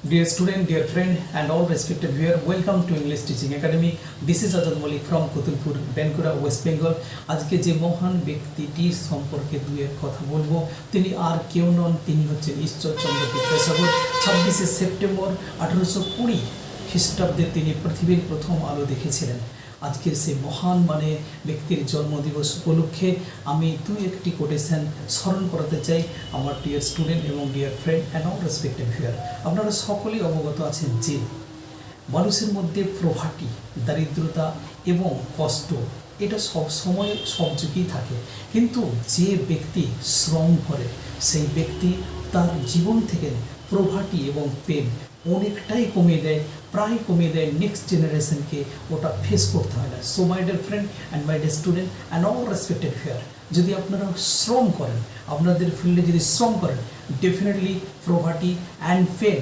Dear student, dear friend, and all respected viewer, welcome to English Teaching Academy. This is Azad Malik from Kutulpur, Bankura, West Bengal. আজকে যে মহান ব্যক্তিটির সম্পর্কে দুয়ের কথা বলবো, তিনি আর কেউ নন, তিনি হচ্ছেন ঈশ্বরচন্দ্র বিদ্যাসাগর। 26শে সেপ্টেম্বর 1820 খ্রিস্টাব্দে তিনি পৃথিবীর প্রথম আলো দেখেছিলেন। আজকের সেই মহান ব্যক্তির জন্মদিবস উপলক্ষে আমি একটি কোটেশন স্মরণ করাতে চাই আমার ডিয়ার স্টুডেন্ট এবং dear friend and all respected viewer. আপনারা সকলেই অবগত আছেন যে মানুষের মধ্যে প্রভাটি, দারিদ্রতা এবং কষ্ট এটা সব সময় সব যুগেই থাকে, কিন্তু যে ব্যক্তি শ্রম করে সেই ব্যক্তি তার জীবন থেকে প্রভাটি এবং পেন অনেকটাই কমিয়ে দেয়, প্রায় কমিয়ে দেয়। নেক্সট জেনারেশনকে ওটা ফেস করতে হয় না। So my dear friend and my dear student and all respected viewer, যদি আপনারা শ্রম করেন, আপনাদের ফিল্ডে যদি শ্রম করেন, ডেফিনেটলি প্রভাটি অ্যান্ড পেন